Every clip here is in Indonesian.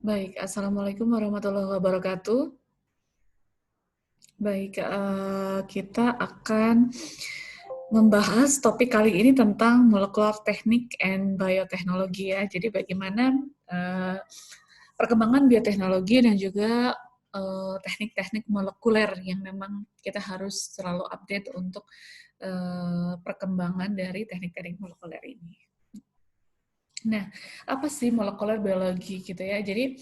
Baik, Assalamualaikum warahmatullahi wabarakatuh. Baik, kita akan membahas topik kali ini tentang molecular technique and bioteknologi ya. Jadi bagaimana perkembangan bioteknologi dan juga teknik-teknik molekuler yang memang kita harus selalu update untuk perkembangan dari teknik-teknik molekuler ini. Nah, apa sih molekuler biologi gitu ya? Jadi,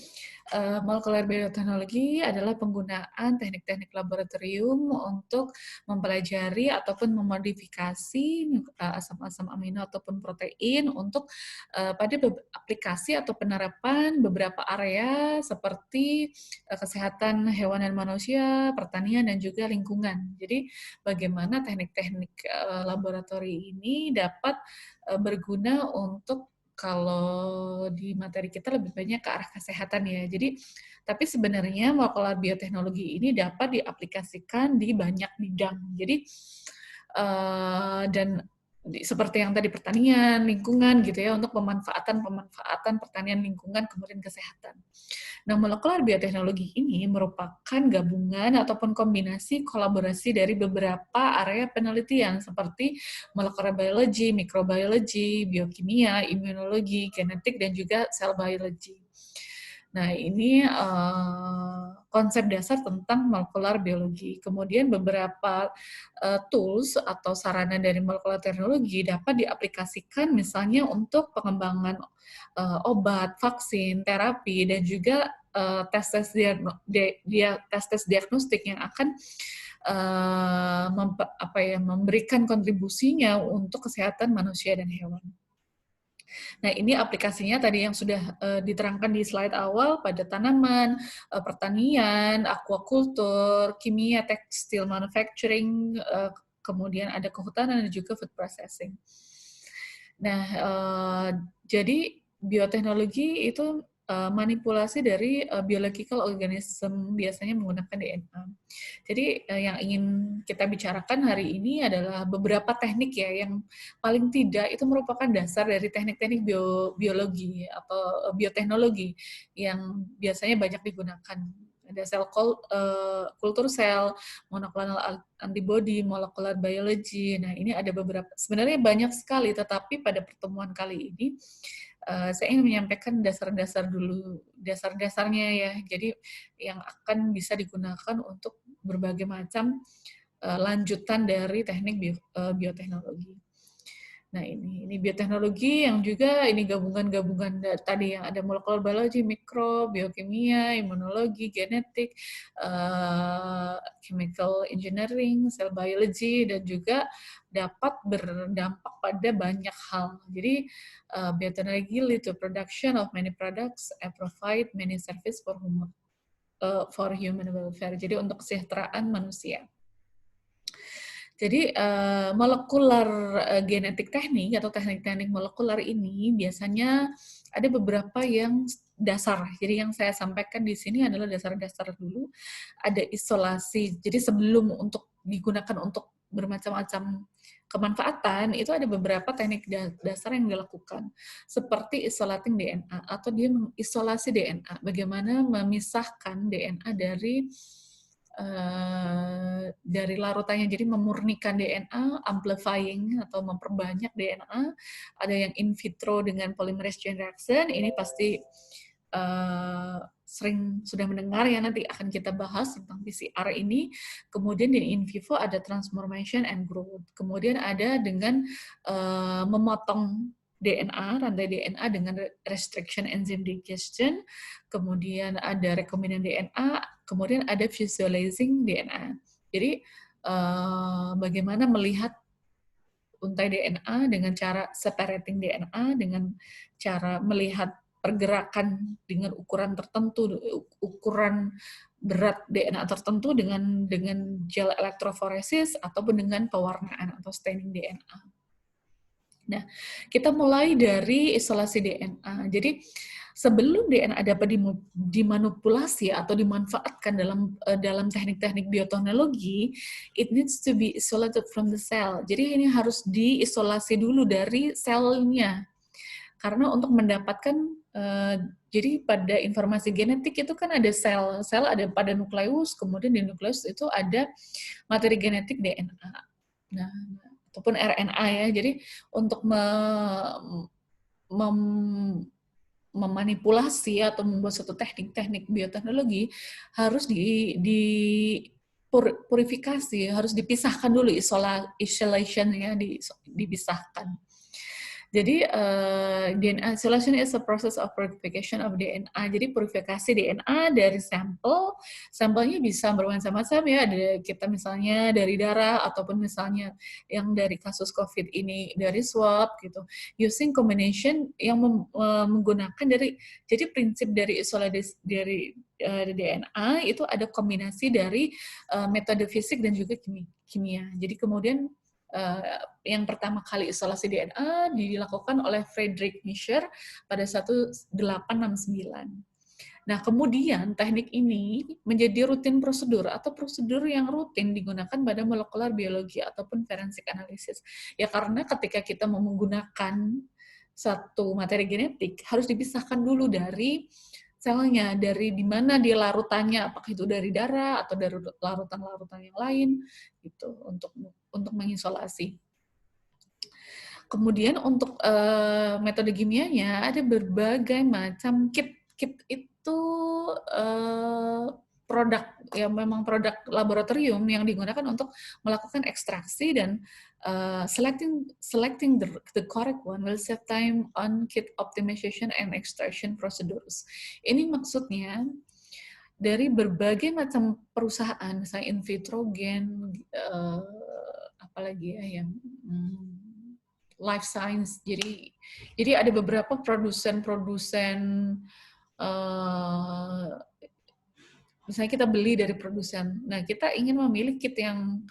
molekuler bioteknologi adalah penggunaan teknik-teknik laboratorium untuk mempelajari ataupun memodifikasi asam-asam amino ataupun protein untuk pada aplikasi atau penerapan beberapa area seperti kesehatan hewan dan manusia, pertanian dan juga lingkungan. Jadi, bagaimana teknik-teknik laboratori ini dapat berguna untuk kalau di materi kita lebih banyak ke arah kesehatan ya. Jadi, tapi sebenarnya molekular bioteknologi ini dapat diaplikasikan di banyak bidang. Jadi, dan seperti yang tadi pertanian, lingkungan gitu ya, untuk pemanfaatan pertanian, lingkungan, kemudian kesehatan. Nah, molekular bioteknologi ini merupakan gabungan ataupun kombinasi kolaborasi dari beberapa area penelitian seperti molekular biology, microbiology, biokimia, imunologi, genetik, dan juga cell biology. Nah, ini konsep dasar tentang molekular biologi. Kemudian beberapa tools atau sarana dari molekular teknologi dapat diaplikasikan misalnya untuk pengembangan obat, vaksin, terapi, dan juga tes-tes diagnostik yang akan memberikan kontribusinya untuk kesehatan manusia dan hewan. Nah, ini aplikasinya tadi yang sudah diterangkan di slide awal pada tanaman, pertanian, aquaculture, kimia, tekstil manufacturing, kemudian ada kehutanan dan juga food processing. Nah, jadi bioteknologi itu manipulasi dari biological organism biasanya menggunakan DNA. Jadi yang ingin kita bicarakan hari ini adalah beberapa teknik ya yang paling tidak itu merupakan dasar dari teknik-teknik biologi atau bioteknologi yang biasanya banyak digunakan. Ada sel kultur sel, monoklonal antibody, molecular biology. Nah, ini ada beberapa, sebenarnya banyak sekali, tetapi pada pertemuan kali ini saya ingin menyampaikan dasar-dasar dulu, dasar-dasarnya ya. Jadi yang akan bisa digunakan untuk berbagai macam lanjutan dari teknik bioteknologi. Nah, ini bioteknologi yang juga ini gabungan-gabungan tadi yang ada molekular biology, mikro, biokimia, imunologi, genetik, chemical engineering, cell biology, dan juga dapat berdampak pada banyak hal. Jadi, bioteknologi lead to production of many products and provide many service for human welfare. Jadi untuk kesejahteraan manusia. Jadi molekular genetik teknik atau teknik-teknik molekuler ini biasanya ada beberapa yang dasar. Jadi yang saya sampaikan di sini adalah dasar-dasar dulu. Ada isolasi. Jadi sebelum untuk digunakan untuk bermacam-macam kemanfaatan, itu ada beberapa teknik dasar yang dilakukan. Seperti isolating DNA atau dia mengisolasi DNA. Bagaimana memisahkan DNA dari larutannya, jadi memurnikan DNA, amplifying atau memperbanyak DNA. Ada yang in vitro dengan polymerase chain reaction, ini pasti sering sudah mendengar ya, nanti akan kita bahas tentang PCR ini. Kemudian di in vivo ada transformation and growth. Kemudian ada dengan memotong DNA, rantai DNA dengan restriction enzyme digestion, kemudian ada rekombinan DNA, kemudian ada visualizing DNA. Jadi bagaimana melihat untai DNA dengan cara separating DNA, dengan cara melihat pergerakan dengan ukuran tertentu, ukuran berat DNA tertentu dengan gel elektroforesis ataupun dengan pewarnaan atau staining DNA. Nah, kita mulai dari isolasi DNA. Jadi sebelum DNA dapat dimanipulasi atau dimanfaatkan dalam teknik-teknik bioteknologi, it needs to be isolated from the cell. Jadi ini harus diisolasi dulu dari selnya. Karena untuk mendapatkan Jadi pada informasi genetik itu kan ada sel ada pada nukleus, kemudian di nukleus itu ada materi genetik DNA. Nah, ataupun RNA ya. Jadi untuk memanipulasi atau membuat suatu teknik-teknik bioteknologi harus purifikasi, harus dipisahkan dulu, isolation ya, dipisahkan. Jadi DNA isolation is a process of purification of DNA. Jadi purifikasi DNA dari sampelnya bisa bermacam-macam ya. Ada kita misalnya dari darah ataupun misalnya yang dari kasus COVID ini dari swab gitu. Using combination yang menggunakan jadi prinsip dari isolasi dari DNA itu ada kombinasi dari metode fisik dan juga kimia. Jadi kemudian yang pertama kali isolasi DNA dilakukan oleh Friedrich Miescher pada 1869. Nah, kemudian teknik ini menjadi rutin prosedur atau prosedur yang rutin digunakan pada molekular biologi ataupun forensik analisis. Ya karena ketika kita mau menggunakan satu materi genetik harus dipisahkan dulu dari selnya, dari di mana dia larutannya, apakah itu dari darah atau dari larutan-larutan yang lain gitu untuk mengisolasi. Kemudian untuk metode kimianya ada berbagai macam kit. Kit itu produk ya memang produk laboratorium yang digunakan untuk melakukan ekstraksi dan selecting the correct one will save time on kit optimization and extraction procedures. Ini maksudnya dari berbagai macam perusahaan, misalnya in vitro gen, apalagi ya yang life science. Jadi ada beberapa produsen misalnya kita beli dari produsen. Nah, kita ingin memilih kit yang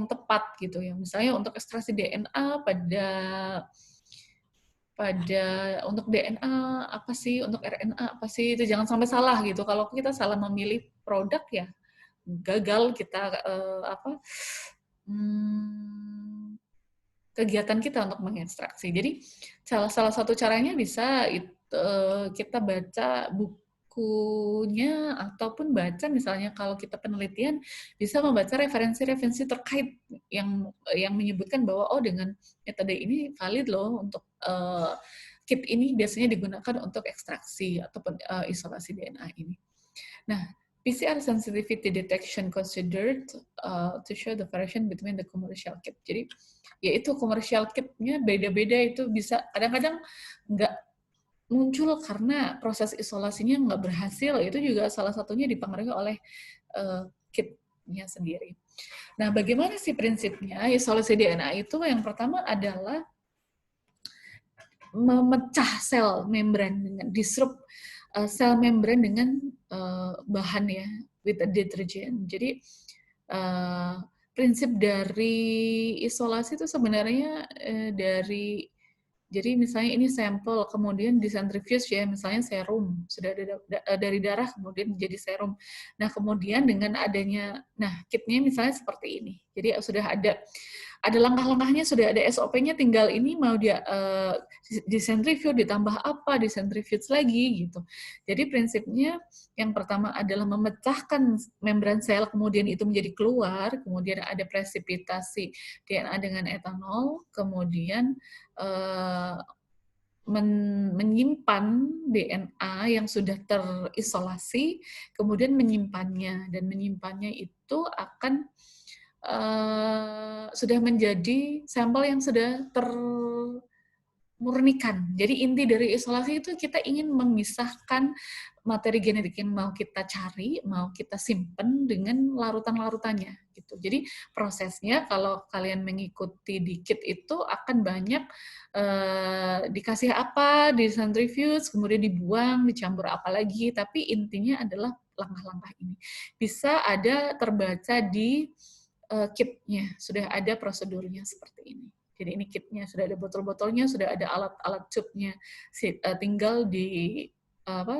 tepat gitu ya. Misalnya untuk ekstraksi DNA untuk DNA apa sih, untuk RNA apa sih, itu jangan sampai salah gitu. Kalau kita salah memilih produk ya gagal kita kegiatan kita untuk mengekstraksi. Jadi salah satu caranya bisa kita baca bukunya ataupun baca misalnya kalau kita penelitian bisa membaca referensi-referensi terkait yang menyebutkan bahwa dengan metode ini valid loh untuk kit ini biasanya digunakan untuk ekstraksi ataupun isolasi DNA ini. Nah, PCR sensitivity detection considered to show the variation between the commercial kit. Jadi, yaitu commercial kit-nya beda-beda, itu bisa kadang-kadang nggak muncul karena proses isolasinya nggak berhasil. Itu juga salah satunya dipengaruhi oleh kit-nya sendiri. Nah, bagaimana sih prinsipnya isolasi DNA itu? Yang pertama adalah memecah sel membran dengan disrupt sel membran dengan bahan ya with a detergent. Jadi prinsip dari isolasi itu sebenarnya jadi misalnya ini sampel kemudian disentrifuge ya, misalnya serum sudah ada dari darah kemudian menjadi serum. Nah kemudian dengan adanya kitnya misalnya seperti ini. Jadi sudah ada langkah-langkahnya, sudah ada SOP-nya, tinggal ini mau dia disentrifuge, ditambah apa, disentrifuge lagi gitu. Jadi prinsipnya yang pertama adalah memecahkan membran sel, kemudian itu menjadi keluar, kemudian ada presipitasi DNA dengan etanol, kemudian menyimpan DNA yang sudah terisolasi, kemudian menyimpannya, dan menyimpannya itu akan sudah menjadi sampel yang sudah termurnikan. Jadi inti dari isolasi itu kita ingin memisahkan materi genetik yang mau kita cari, mau kita simpen dengan larutan-larutannya gitu. Jadi prosesnya kalau kalian mengikuti di kit itu akan banyak dikasih apa, disentrifuge, kemudian dibuang, dicampur apa lagi, tapi intinya adalah langkah-langkah ini. Bisa ada terbaca di kitnya, sudah ada prosedurnya seperti ini. Jadi ini kitnya, sudah ada botol-botolnya, sudah ada alat-alat tube-nya, tinggal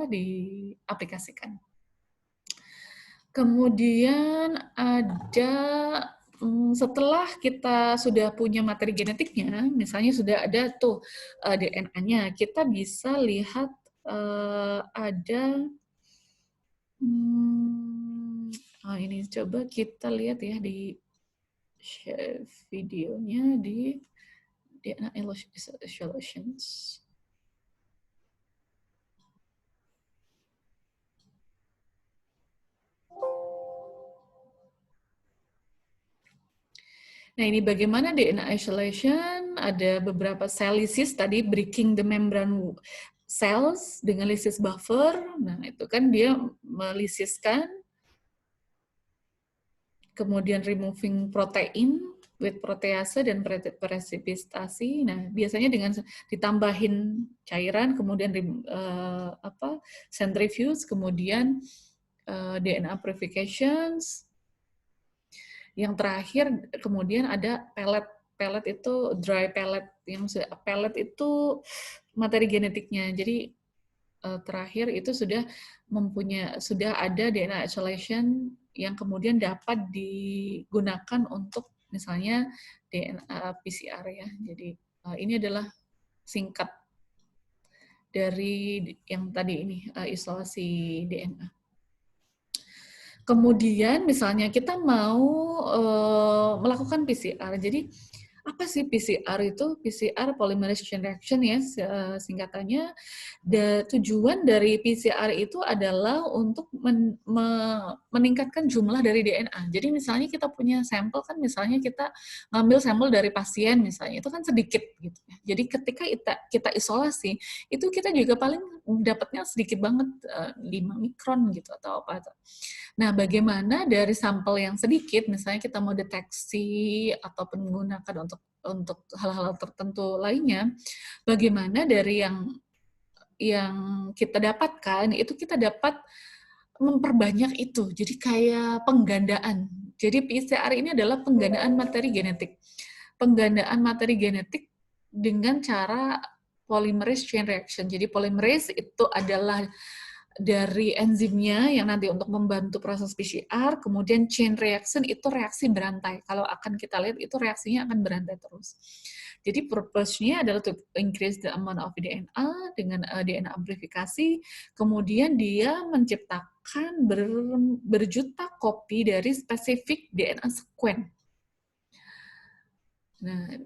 diaplikasikan. Kemudian ada setelah kita sudah punya materi genetiknya, misalnya sudah ada tuh DNA-nya, kita bisa lihat ada ini coba kita lihat ya di share videonya di DNA Solutions. Nah, ini bagaimana DNA isolation, ada beberapa cell lysis tadi, breaking the membrane cells dengan lysis buffer. Nah, itu kan dia melisiskan, kemudian removing protein with protease dan presipitasi. Nah, biasanya dengan ditambahin cairan, kemudian centrifuge, kemudian DNA purifications. Yang terakhir kemudian ada pellet. Pellet itu dry pellet. Yang pellet itu materi genetiknya. Jadi terakhir itu sudah ada DNA isolation yang kemudian dapat digunakan untuk misalnya DNA PCR ya. Jadi ini adalah singkat dari yang tadi ini isolasi DNA. Kemudian misalnya kita mau melakukan PCR. Jadi apa sih PCR itu? PCR polymerase chain reaction ya singkatannya. Tujuan dari PCR itu adalah untuk meningkatkan jumlah dari DNA. Jadi misalnya kita punya sampel kan, misalnya kita ngambil sampel dari pasien misalnya, itu kan sedikit gitu ya. Jadi ketika kita isolasi, itu kita juga paling dapatnya sedikit banget, 5 mikron gitu atau apa. Nah, bagaimana dari sampel yang sedikit, misalnya kita mau deteksi ataupun menggunakan untuk hal-hal tertentu lainnya, bagaimana dari yang kita dapatkan itu kita dapat memperbanyak itu. Jadi kayak penggandaan. Jadi PCR ini adalah penggandaan materi genetik. Penggandaan materi genetik dengan cara polymerase chain reaction. Jadi polymerase itu adalah dari enzimnya yang nanti untuk membantu proses PCR, kemudian chain reaction itu reaksi berantai. Kalau akan kita lihat itu reaksinya akan berantai terus. Jadi purpose-nya adalah to increase the amount of DNA dengan DNA amplifikasi, kemudian dia menciptakan berjuta kopi dari spesifik DNA sequence. Nah,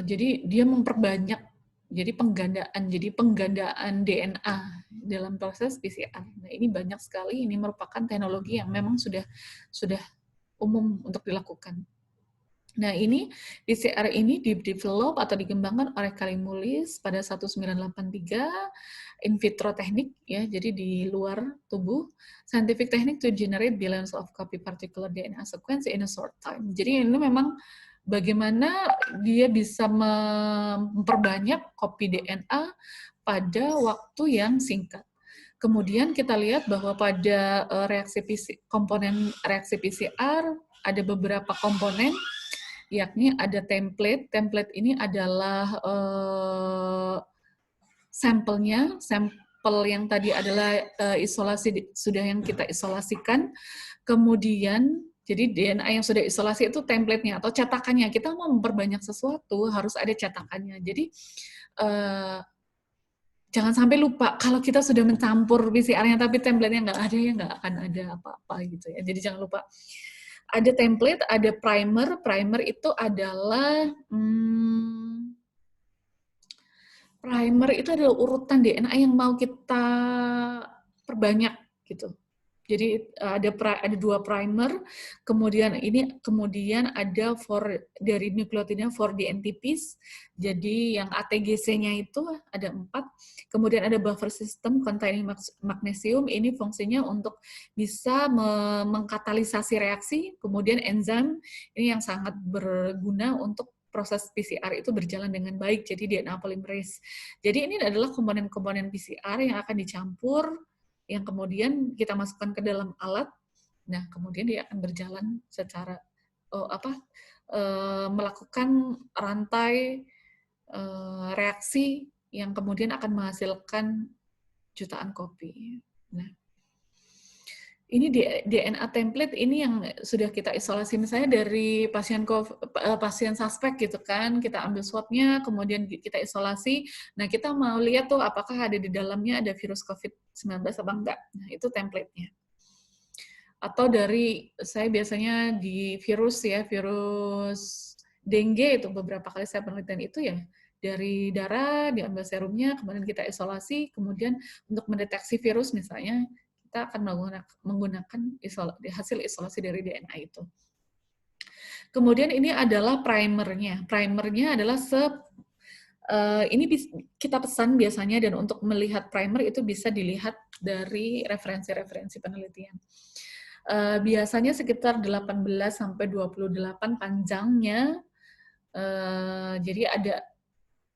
jadi dia memperbanyak, jadi penggandaan DNA dalam proses PCR. Nah, ini banyak sekali, ini merupakan teknologi yang memang sudah umum untuk dilakukan. Nah, ini PCR ini di-develop atau dikembangkan oleh Kalimulis pada 1983, in vitro teknik ya, jadi di luar tubuh, scientific technique to generate billions of copy particular DNA sequence in a short time. Jadi ini memang bagaimana dia bisa memperbanyak kopi DNA pada waktu yang singkat. Kemudian kita lihat bahwa pada komponen reaksi PCR ada beberapa komponen, yakni ada template. Template ini adalah sampelnya, sampel yang tadi adalah isolasi sudah yang kita isolasikan. Kemudian jadi DNA yang sudah isolasi itu template-nya atau cetakannya. Kita mau memperbanyak sesuatu harus ada cetakannya. Jadi jangan sampai lupa kalau kita sudah mencampur PCR-nya tapi template-nya nggak ada, ya nggak akan ada apa-apa gitu ya. Jadi jangan lupa. Ada template, ada primer. Primer itu adalah primer itu adalah urutan DNA yang mau kita perbanyak gitu. Jadi ada 2 primer, kemudian ada dari nukleotidnya 4 DNTPs. Jadi yang ATGC-nya itu ada 4. Kemudian ada buffer system containing magnesium. Ini fungsinya untuk bisa mengkatalisasi reaksi. Kemudian enzim ini yang sangat berguna untuk proses PCR itu berjalan dengan baik. Jadi DNA polymerase. Jadi ini adalah komponen-komponen PCR yang akan dicampur, yang kemudian kita masukkan ke dalam alat. Nah, kemudian dia akan berjalan secara melakukan rantai reaksi yang kemudian akan menghasilkan jutaan kopi. Nah, Ini DNA template ini yang sudah kita isolasi, misalnya dari pasien suspek gitu kan, kita ambil swabnya, kemudian kita isolasi. Nah, kita mau lihat tuh apakah ada di dalamnya ada virus COVID-19 apa enggak. Nah, itu template-nya. Atau dari, saya biasanya di virus dengue itu beberapa kali saya penelitian itu ya, dari darah diambil serumnya, kemudian kita isolasi, kemudian untuk mendeteksi virus misalnya, kita akan menggunakan hasil isolasi dari DNA itu. Kemudian ini adalah primernya. Primernya adalah ini kita pesan biasanya, dan untuk melihat primer itu bisa dilihat dari referensi-referensi penelitian. Biasanya sekitar 18 sampai 28 panjangnya. Jadi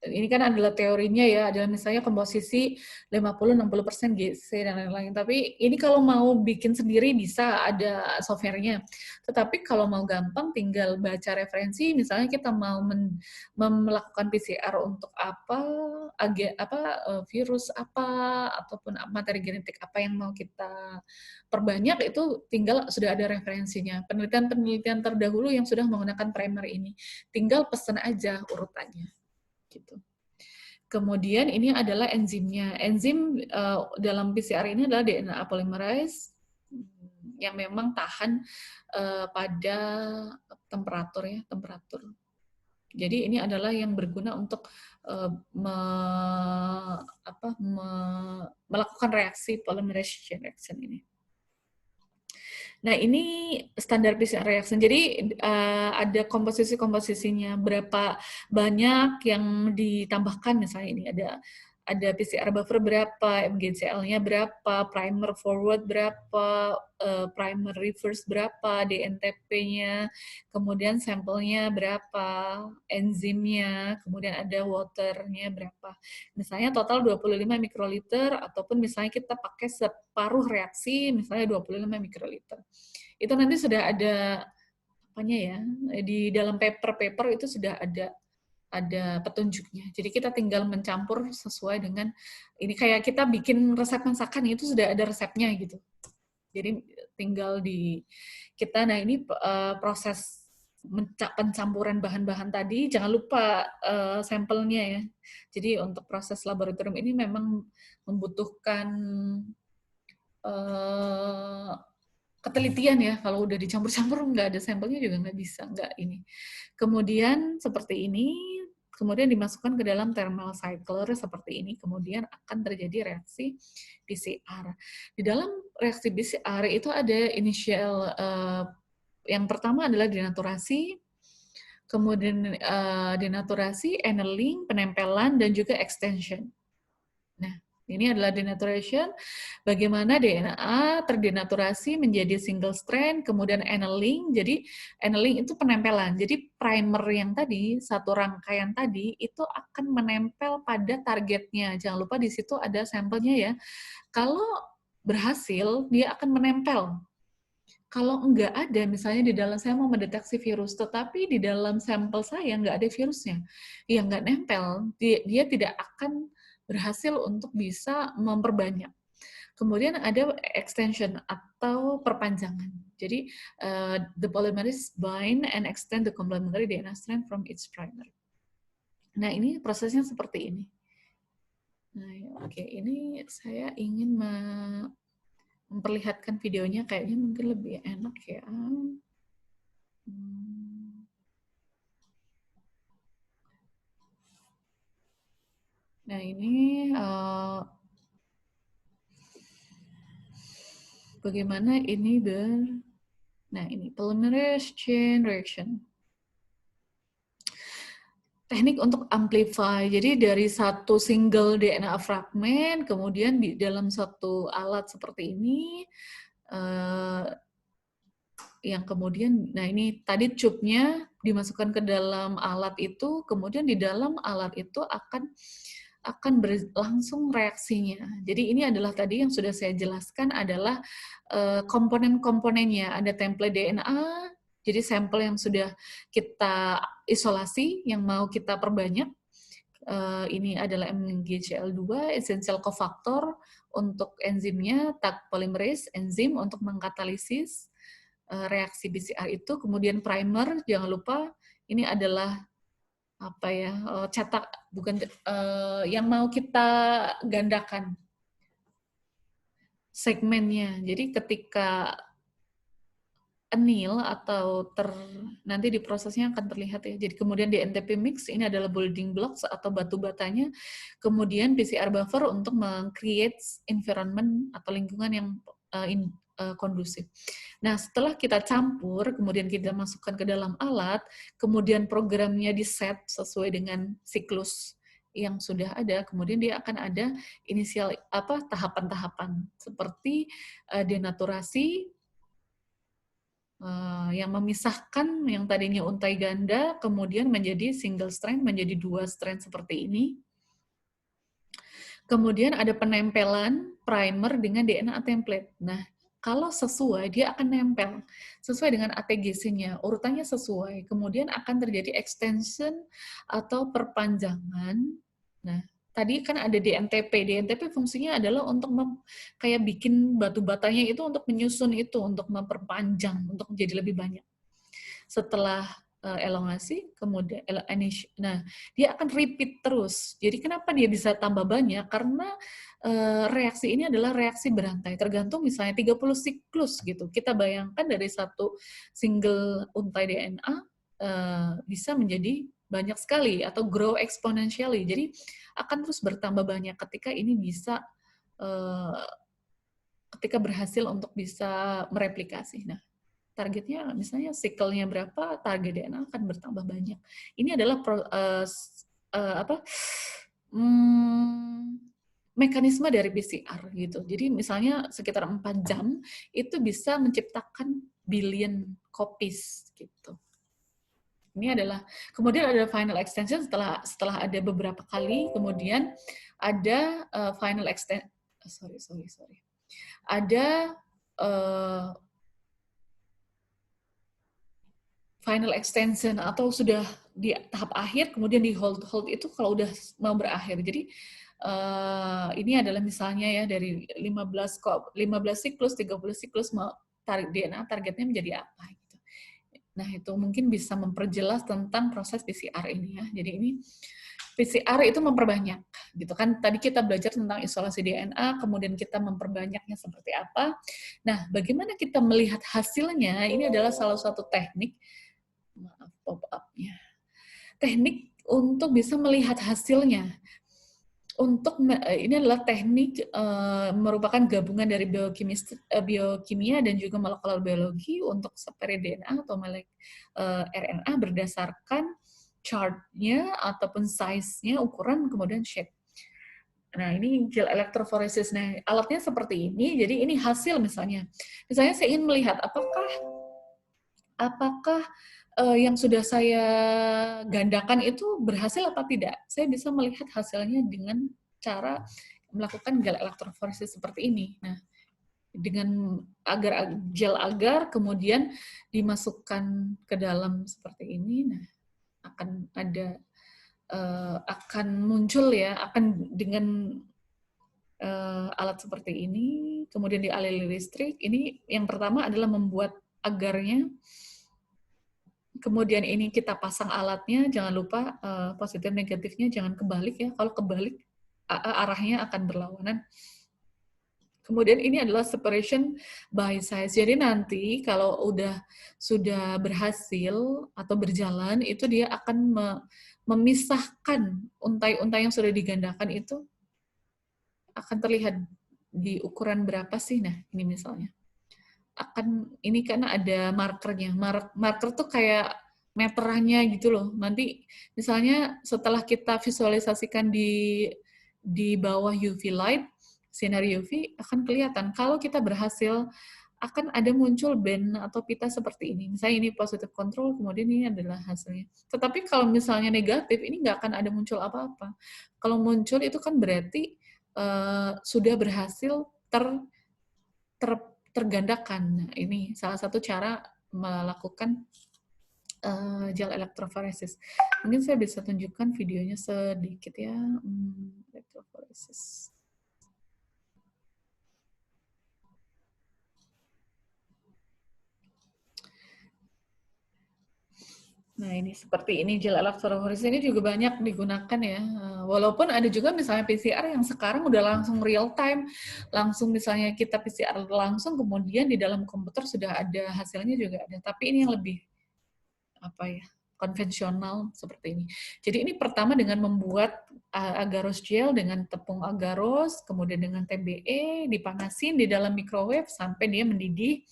ini kan adalah teorinya ya, adalah misalnya komposisi 50-60% GC dan lain-lain. Tapi ini kalau mau bikin sendiri bisa, ada software-nya. Tetapi kalau mau gampang tinggal baca referensi, misalnya kita mau melakukan PCR untuk virus apa, ataupun materi genetik apa yang mau kita perbanyak, itu tinggal sudah ada referensinya. Penelitian-penelitian terdahulu yang sudah menggunakan primer ini, tinggal pesan aja urutannya. Gitu. Kemudian ini adalah enzimnya. Enzim dalam PCR ini adalah DNA polymerase yang memang tahan pada temperatur. Jadi ini adalah yang berguna untuk melakukan reaksi polymerase chain reaction ini. Nah, ini standar PCR reaction. Jadi ada komposisinya, berapa banyak yang ditambahkan, misalnya ini ada PCR buffer berapa, MgCl-nya berapa, primer forward berapa, primer reverse berapa, DNTP-nya, kemudian sampelnya berapa, enzimnya, kemudian ada water-nya berapa. Misalnya total 25 mikroliter, ataupun misalnya kita pakai separuh reaksi, misalnya 25 mikroliter. Itu nanti sudah ada apanya ya, di dalam paper itu sudah ada petunjuknya. Jadi kita tinggal mencampur sesuai dengan ini, kayak kita bikin resep masakan itu sudah ada resepnya gitu. Jadi tinggal nah ini proses pencampuran bahan-bahan tadi, jangan lupa sampelnya ya. Jadi untuk proses laboratorium ini memang membutuhkan ketelitian ya. Kalau udah dicampur-campur nggak ada sampelnya juga nggak bisa, nggak ini. Kemudian seperti ini, kemudian dimasukkan ke dalam thermal cycler seperti ini, kemudian akan terjadi reaksi PCR. Di dalam reaksi PCR itu ada initial, yang pertama adalah denaturasi, kemudian denaturasi, annealing, penempelan, dan juga extension. Nah, ini adalah denaturation, bagaimana DNA terdenaturasi menjadi single strand, kemudian annealing. Jadi annealing itu penempelan. Jadi primer yang tadi, satu rangkaian tadi, itu akan menempel pada targetnya. Jangan lupa di situ ada sampelnya ya. Kalau berhasil, dia akan menempel. Kalau enggak ada, misalnya di dalam saya mau mendeteksi virus, tetapi di dalam sampel saya enggak ada virusnya, ya enggak nempel, dia tidak akan berhasil untuk bisa memperbanyak. Kemudian ada extension atau perpanjangan. Jadi the polymerase bind and extend the complementary DNA strand from its primer. Nah, ini prosesnya seperti ini. Nah, oke, ini saya ingin memperlihatkan videonya, kayaknya mungkin lebih enak ya. Nah, ini bagaimana ini nah ini polymerase chain reaction. Teknik untuk amplify. Jadi dari satu single DNA fragment, kemudian di dalam satu alat seperti ini, yang kemudian, nah ini tadi tube-nya dimasukkan ke dalam alat itu, kemudian di dalam alat itu akan berlangsung reaksinya. Jadi ini adalah tadi yang sudah saya jelaskan adalah komponen-komponennya. Ada template DNA, jadi sampel yang sudah kita isolasi, yang mau kita perbanyak. Ini adalah MgCl2, essential cofactor untuk enzimnya Taq polymerase enzim untuk mengkatalisis reaksi PCR itu. Kemudian primer, jangan lupa ini adalah apa ya, cetak, bukan yang mau kita gandakan segmennya. Jadi ketika anneal atau nanti di prosesnya akan terlihat ya. Jadi kemudian di NTP mix ini adalah building blocks atau batu batanya. Kemudian PCR buffer untuk meng-create environment atau lingkungan yang kondusif. Nah, setelah kita campur, kemudian kita masukkan ke dalam alat, kemudian programnya di-set sesuai dengan siklus yang sudah ada, kemudian dia akan ada inisial tahapan-tahapan seperti denaturasi, yang memisahkan yang tadinya untai ganda kemudian menjadi single strand, menjadi 2 strand seperti ini. Kemudian ada penempelan primer dengan DNA template. Nah, kalau sesuai, dia akan nempel sesuai dengan ATGC-nya, urutannya sesuai. Kemudian akan terjadi extension atau perpanjangan. Nah, tadi kan ada DNTP. DNTP fungsinya adalah untuk kayak bikin batu batanya itu untuk menyusun itu, untuk memperpanjang, untuk menjadi lebih banyak. Setelah elongasi, kemudian nah dia akan repeat terus. Jadi kenapa dia bisa tambah banyak? Karena reaksi ini adalah reaksi berantai, tergantung misalnya 30 siklus gitu. Kita bayangkan dari satu single untai DNA bisa menjadi banyak sekali atau grow exponentially. Jadi akan terus bertambah banyak ketika ini bisa ketika berhasil untuk bisa mereplikasi. Nah, targetnya misalnya siklenya berapa, target DNA akan bertambah banyak. Ini adalah mekanisme dari PCR gitu. Jadi misalnya sekitar 4 jam itu bisa menciptakan billion copies gitu. Ini adalah kemudian ada final extension setelah ada beberapa kali, kemudian ada final extension. Sorry. Ada final extension atau sudah di tahap akhir kemudian di hold itu kalau udah mau berakhir. Jadi ini adalah misalnya ya dari 15 siklus, 30 siklus mau DNA targetnya menjadi apa gitu. Nah, itu mungkin bisa memperjelas tentang proses PCR ini ya. Jadi ini PCR itu memperbanyak gitu kan. Tadi kita belajar tentang isolasi DNA, kemudian kita memperbanyaknya seperti apa. Nah, bagaimana kita melihat hasilnya? Ini adalah salah satu teknik, maaf pop-up-nya. Teknik untuk bisa melihat hasilnya. Ini adalah teknik merupakan gabungan dari biokimia dan juga molekular biologi untuk separate DNA atau RNA berdasarkan chart-nya ataupun size-nya, ukuran, kemudian shape. Nah, ini gel electrophoresis. Nah, alatnya seperti ini. Jadi ini hasil misalnya. Misalnya saya ingin melihat apakah yang sudah saya gandakan itu berhasil atau tidak. Saya bisa melihat hasilnya dengan cara melakukan gel electrophoresis seperti ini. Nah, dengan gel agar kemudian dimasukkan ke dalam seperti ini, nah akan muncul ya, akan dengan alat seperti ini, kemudian dialiri listrik. Ini yang pertama adalah membuat agarnya. Kemudian ini kita pasang alatnya, jangan lupa positif negatifnya jangan kebalik ya. Kalau kebalik arahnya akan berlawanan. Kemudian ini adalah separation by size. Jadi nanti kalau sudah berhasil atau berjalan, itu dia akan memisahkan untai-untai yang sudah digandakan itu akan terlihat di ukuran berapa sih. Nah, ini misalnya. Ini karena ada markernya. Marker tuh kayak meterannya gitu loh. Nanti misalnya setelah kita visualisasikan di bawah UV light, sinar UV akan kelihatan. Kalau kita berhasil, akan ada muncul band atau pita seperti ini. Misalnya ini positive control, kemudian ini adalah hasilnya. Tetapi kalau misalnya negatif, ini nggak akan ada muncul apa-apa. Kalau muncul itu kan berarti sudah berhasil tergandakan. Nah, ini salah satu cara melakukan gel electrophoresis. Mungkin saya bisa tunjukkan videonya sedikit ya. Electrophoresis. Nah, ini seperti ini gel elektroforesis ini juga banyak digunakan ya. Walaupun ada juga misalnya PCR yang sekarang udah langsung real time, langsung misalnya kita PCR langsung, kemudian di dalam komputer sudah ada hasilnya juga ada. Tapi ini yang lebih apa ya, konvensional seperti ini. Jadi ini pertama dengan membuat agarose gel dengan tepung agarose, kemudian dengan TBE dipanasin di dalam microwave sampai dia mendidih,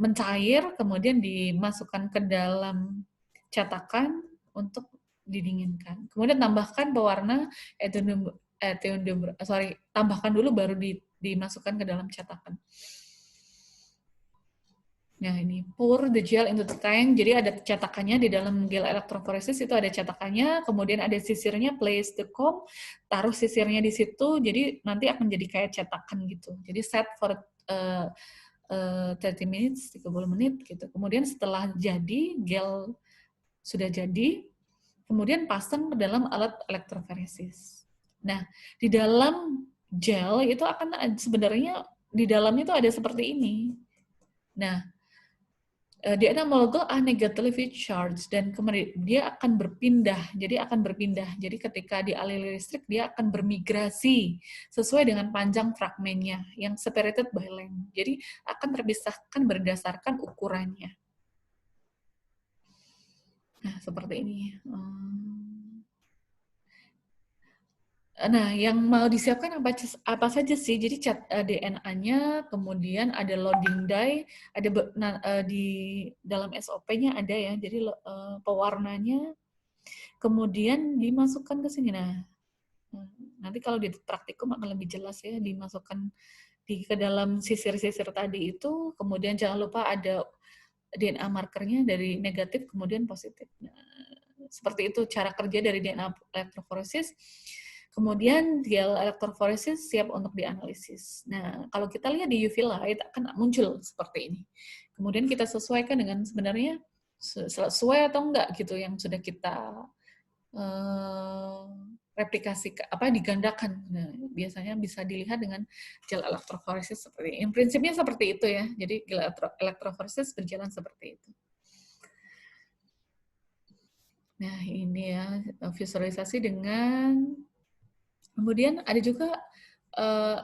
mencair, kemudian dimasukkan ke dalam cetakan untuk didinginkan. Kemudian tambahkan pewarna tambahkan dulu baru dimasukkan ke dalam cetakan. Nah, ini pour the gel into the tank. Jadi ada cetakannya di dalam gel elektroforesis itu ada cetakannya, kemudian ada sisirnya, place the comb, taruh sisirnya di situ. Jadi nanti akan jadi kayak cetakan gitu. Jadi set for 30 minutes, 30 menit gitu. Kemudian setelah jadi gel sudah jadi, kemudian pasang ke dalam alat elektroforesis. Nah, di dalam gel itu akan sebenarnya di dalamnya itu ada seperti ini. Nah, dia ada molekul A negatively charged dan kemudian dia akan berpindah. Jadi akan berpindah. Jadi ketika dialiri listrik dia akan bermigrasi sesuai dengan panjang fragmennya yang separated by length. Jadi akan terpisahkan berdasarkan ukurannya. Nah, seperti ini. Nah, yang mau disiapkan apa saja sih? Jadi cat DNA-nya, kemudian ada loading dye, ada di dalam SOP-nya ada ya. Jadi pewarnanya, kemudian dimasukkan ke sini. Nah, nanti kalau di praktikum akan lebih jelas ya, dimasukkan ke dalam sisir-sisir tadi itu, kemudian jangan lupa ada DNA markernya dari negatif kemudian positif. Nah, seperti itu cara kerja dari DNA elektroforesis. Kemudian gel elektroforesis siap untuk dianalisis. Nah, kalau kita lihat di UV light akan muncul seperti ini. Kemudian kita sesuaikan dengan sebenarnya sesuai atau enggak gitu yang sudah kita replikasi digandakan. Nah, biasanya bisa dilihat dengan gel elektroforesis seperti ini. Prinsipnya seperti itu ya. Jadi gel elektroforesis berjalan seperti itu. Nah, ini ya visualisasi dengan kemudian ada juga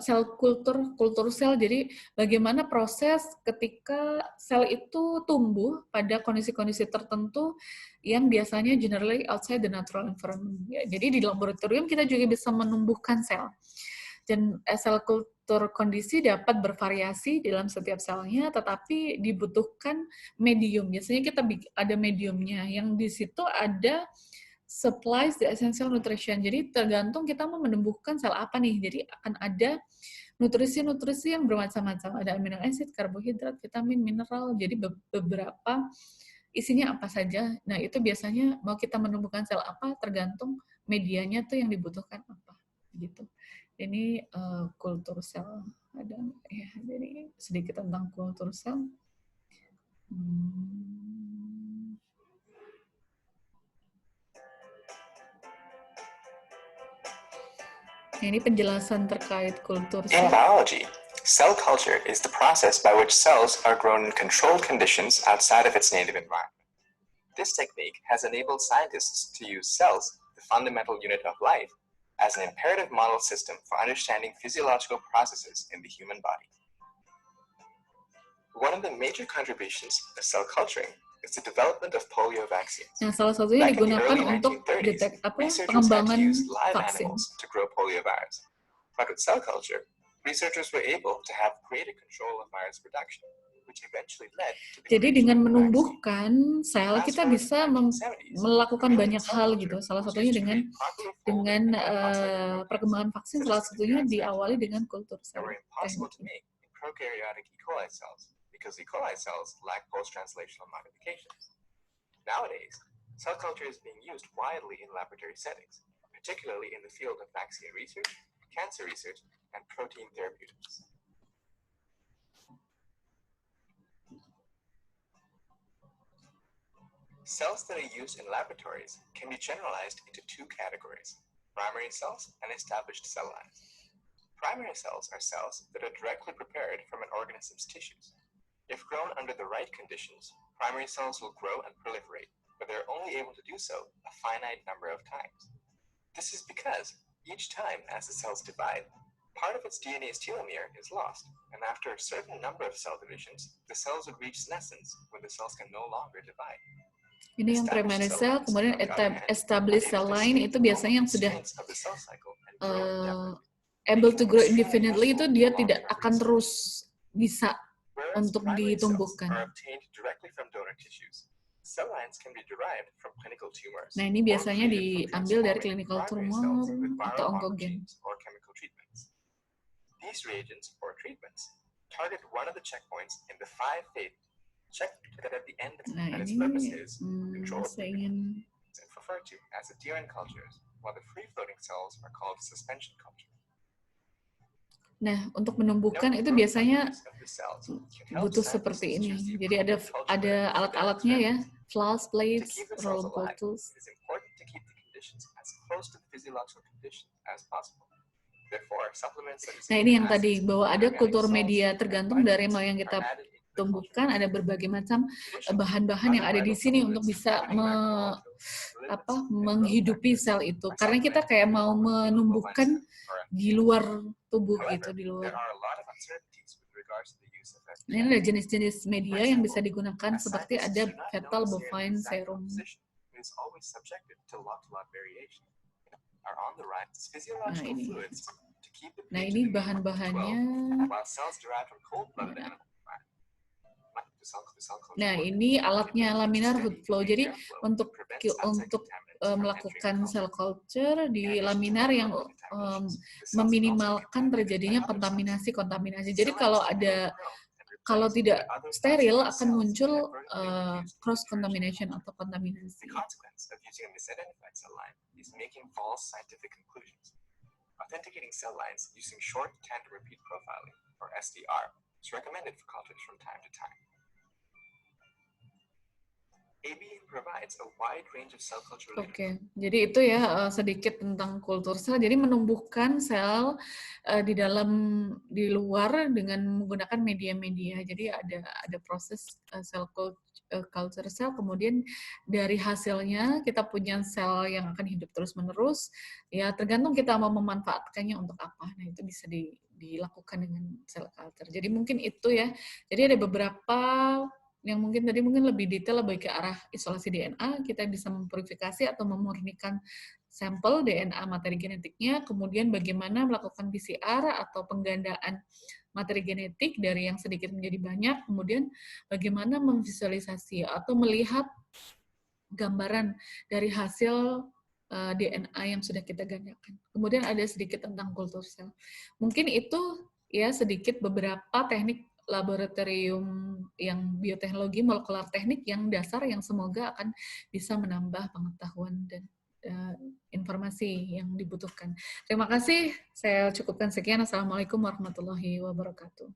sel kultur sel. Jadi bagaimana proses ketika sel itu tumbuh pada kondisi-kondisi tertentu yang biasanya generally outside the natural environment. Ya, jadi di laboratorium kita juga bisa menumbuhkan sel. Dan sel kultur kondisi dapat bervariasi dalam setiap selnya, tetapi dibutuhkan medium. Biasanya kita ada mediumnya, yang di situ ada supplies the essential nutrition. Jadi tergantung kita mau menumbuhkan sel apa nih. Jadi akan ada nutrisi-nutrisi yang bermacam-macam. Ada amino acid, karbohidrat, vitamin, mineral. Jadi beberapa isinya apa saja. Nah, itu biasanya mau kita menumbuhkan sel apa tergantung medianya tuh yang dibutuhkan apa gitu. Ini kultur sel. Ada ya, jadi sedikit tentang kultur sel. Ini penjelasan terkait kultur sel. In biology, cell culture is the process by which cells are grown in controlled conditions outside of its native environment. This technique has enabled scientists to use cells, the fundamental unit of life, as an imperative model system for understanding physiological processes in the human body. One of the major contributions of cell culturing is the development of polio vaccines. Nah, salah satunya digunakan untuk pengembangan vaksin. To grow poliovirus. But with cell culture, researchers were able to have greater control of virus production, which eventually led to the Jadi dengan menumbuhkan sel kita bisa melakukan banyak hal gitu. Salah satunya dengan perkembangan vaksin, salah satunya diawali dengan kultur sel. Prokaryotic E. coli cells, because E. coli cells lack post-translational modifications. Nowadays, cell culture is being used widely in laboratory settings, particularly in the field of vaccine research, cancer research, and protein therapeutics. Cells that are used in laboratories can be generalized into two categories, primary cells and established cell lines. Primary cells are cells that are directly prepared from an organism's tissues. If grown under the right conditions, primary cells will grow and proliferate but they're only able to do so a finite number of times. This is because each time as the cells divide, part of its DNA's telomere is lost, and after a certain number of cell divisions, the cells would reach senescence when the cells can no longer divide. Ini yang primary cell, kemudian established cell line itu biasanya yang sudah able to grow indefinitely, itu dia tidak akan terus bisa untuk ditumbuhkan. Nah, ini biasanya diambil dari clinical tumor atau oncogen. These reagents or treatments target one of the checkpoints in the 5-phase check that at the end and its purpose is control and referred to as adherent cultures, while the free-floating cells are called suspension cultures. Nah, untuk menumbuhkan itu biasanya butuh seperti ini. Jadi ada alat-alatnya ya, flash plates, roll bottles. It is important to keep the conditions as close to the physiological condition as possible. Nah, ini yang tadi, bahwa ada kultur media tergantung dari mau yang kita tumbuhkan, ada berbagai macam bahan-bahan yang ada di sini untuk bisa menghidupi sel itu. Karena kita kayak mau menumbuhkan di luar tubuh gitu, di luar. Nah, ini ada jenis-jenis media yang bisa digunakan seperti ada fetal bovine serum. Nah, ini bahan-bahannya. Nah, ini alatnya laminar hood flow. Jadi untuk melakukan cell culture di laminar yang meminimalkan terjadinya kontaminasi. Jadi kalau tidak steril akan muncul cross contamination atau kontaminasi. Authenticating cell lines using short tandem repeat profiling, or STR, is recommended for cultures from time to time. ABN provides a wide range of cell culture. Oke, jadi itu ya sedikit tentang kultur sel. Jadi menumbuhkan sel di luar dengan menggunakan media-media. Jadi ada proses cell culture cell, kemudian dari hasilnya kita punya sel yang akan hidup terus-menerus. Ya tergantung kita mau memanfaatkannya untuk apa. Nah, itu bisa dilakukan dengan cell culture. Jadi mungkin itu ya. Jadi ada beberapa yang mungkin tadi lebih detail lebih ke arah isolasi DNA, kita bisa mempurifikasi atau memurnikan sampel DNA materi genetiknya, kemudian bagaimana melakukan PCR atau penggandaan materi genetik dari yang sedikit menjadi banyak, kemudian bagaimana memvisualisasi atau melihat gambaran dari hasil DNA yang sudah kita gandakan. Kemudian ada sedikit tentang kultur sel. Mungkin itu ya sedikit beberapa teknik laboratorium yang bioteknologi molekular teknik yang dasar yang semoga akan bisa menambah pengetahuan dan informasi yang dibutuhkan. Terima kasih, saya cukupkan sekian. Assalamualaikum warahmatullahi wabarakatuh.